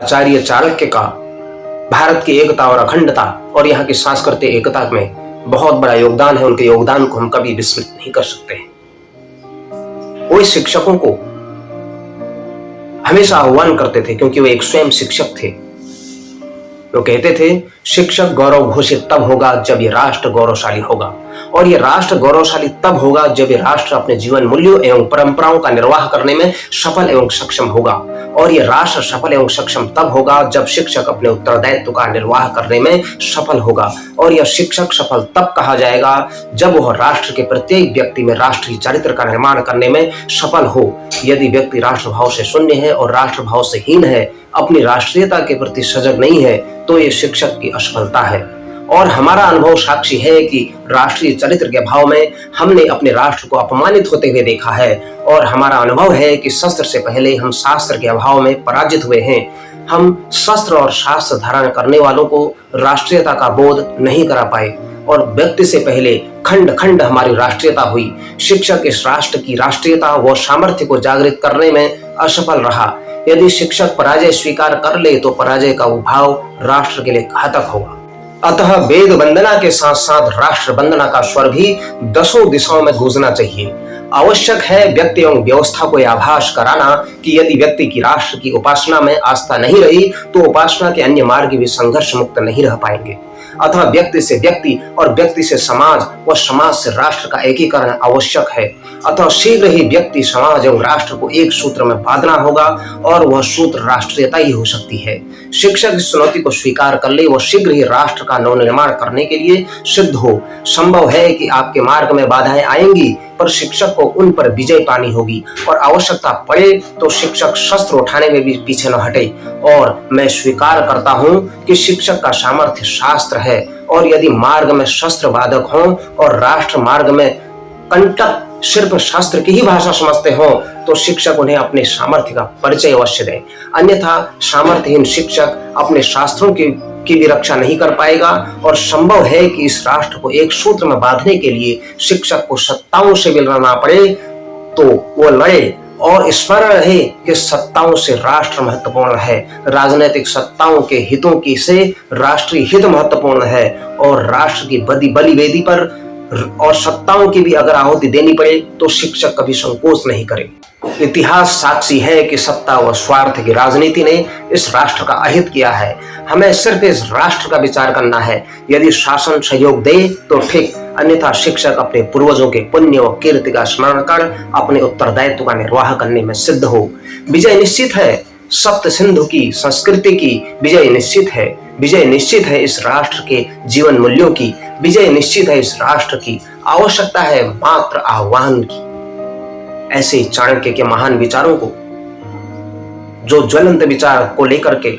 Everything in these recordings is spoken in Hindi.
आचार्य चाणक्य का भारत की एकता और अखंडता और यहाँ की सांस्कृतिक एकता में बहुत बड़ा योगदान है। उनके योगदान को हम कभी विस्मृत नहीं कर सकते हैं। वो शिक्षकों को हमेशा आह्वान करते थे क्योंकि वे एक स्वयं शिक्षक थे। वो कहते थे शिक्षक गौरव घोषित तब होगा जब ये राष्ट्र गौरवशाली होगा, और ये राष्ट्र गौरवशाली तब होगा जब ये राष्ट्र अपने जीवन मूल्यों एवं परंपराओं का निर्वाह करने में सफल एवं सक्षम होगा, और ये राष्ट्र सफल एवं सक्षम तब होगा जब शिक्षक अपने उत्तरदायित्व का निर्वाह करने में सफल होगा, और यह शिक्षक सफल तब कहा जाएगा जब वह राष्ट्र के प्रत्येक व्यक्ति में राष्ट्रीय चरित्र का निर्माण करने में सफल हो। यदि व्यक्ति राष्ट्रभाव से शून्य है और राष्ट्रभाव से हीन है, अपनी राष्ट्रीयता के प्रति सजग नहीं है, तो ये शिक्षक की असफलता है। और हमारा अनुभव साक्षी है कि राष्ट्रीय चरित्र के अभाव में हमने अपने राष्ट्र को अपमानित होते हुए देखा है, और हमारा अनुभव है कि शस्त्र से पहले हम शास्त्र के अभाव में पराजित हुए हैं। हम शस्त्र और शास्त्र धारण करने वालों को राष्ट्रीयता का बोध नहीं करा पाए, और व्यक्ति से पहले खंड खंड हमारी राष्ट्रीयता हुई। शिक्षक इस राष्ट्र की राष्ट्रीयता व सामर्थ्य को जागृत करने में असफल रहा। यदि शिक्षक पराजय स्वीकार कर ले तो पराजय का भाव राष्ट्र के लिए घातक होगा। अतः वेद वंदना के साथ साथ राष्ट्र वंदना का स्वर भी दसों दिशाओं में गूंजना चाहिए। आवश्यक है व्यक्ति एवं व्यवस्था को यह आभास कराना कि यदि व्यक्ति की राष्ट्र की उपासना में आस्था नहीं रही तो उपासना के अन्य मार्ग भी संघर्ष मुक्त नहीं रह पाएंगे। अतः व्यक्ति से व्यक्ति और व्यक्ति से समाज व समाज से राष्ट्र का एकीकरण आवश्यक है। अतः शीघ्र ही व्यक्ति, समाज एवं राष्ट्र को एक सूत्र में बांधना होगा, और वह सूत्र राष्ट्रीयता ही हो सकती है। शिक्षक इस चुनौती को स्वीकार कर ले, वह शीघ्र ही राष्ट्र का नवनिर्माण करने के लिए सिद्ध हो। संभव है कि आपके मार्ग में बाधाएं आएंगी, पर शिक्षक को उन पर विजय पानी होगी, और आवश्यकता पड़े तो शिक्षक शस्त्र उठाने में भी पीछे न हटे। और मैं स्वीकार करता हूं कि शिक्षक का सामर्थ्य शास्त्र है, और यदि मार्ग में शस्त्र बाधक हों और राष्ट्र मार्ग में कंटक सिर्फ शास्त्र की ही भाषा समझते हो तो शिक्षक उन्हें अपने सामर्थ्य का परिचय अवश्य दें। अन्यथा सामर्थ्यहीन शिक्षक अपने शास्त्रों की भी रक्षा नहीं कर पाएगा, और संभव है कि इस राष्ट्र को एक सूत्र में बांधने के लिए शिक्षक को सत्ताओं से मिलना पड़े तो वो लड़े। और स्मरण रहे कि सत्ताओं से राष्ट्र महत्वपूर्ण है, राजनीतिक सत्ताओं के हितों की से राष्ट्रीय हित महत्वपूर्ण है, और राष्ट्र की बलि वेदी पर और सत्ताओं की भी अगर आहुति देनी पड़े तो शिक्षक कभी संकोच नहीं करे। इतिहास साक्षी है कि सत्ता व स्वार्थ की राजनीति ने इस राष्ट्र का अहित किया है। हमें सिर्फ इस राष्ट्र का विचार करना है। यदि शासन सहयोग दे तो ठीक, अन्यथा शिक्षक अपने पूर्वजों के पुण्य व कीर्ति का स्मरण कर अपने उत्तरदायित्व का निर्वाह करने में सिद्ध हो। विजय निश्चित है। सप्त सिंधु की संस्कृति की विजय निश्चित है। विजय निश्चित है इस राष्ट्र के जीवन मूल्यों की। विजय निश्चित है इस राष्ट्र की। आवश्यकता है मात्र आह्वान की। ऐसे चाणक्य के महान विचारों को, जो ज्वलंत विचार को लेकर के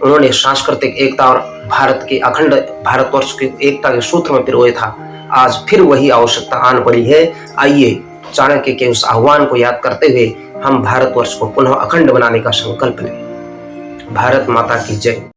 उन्होंने सांस्कृतिक एकता और भारत के अखंड भारतवर्ष की एकता के सूत्र में पिरोए था, आज फिर वही आवश्यकता आन पड़ी है। आइए चाणक्य के उस आह्वान को याद करते हुए हम भारतवर्ष को पुनः अखंड बनाने का संकल्प लें। भारत माता की जय।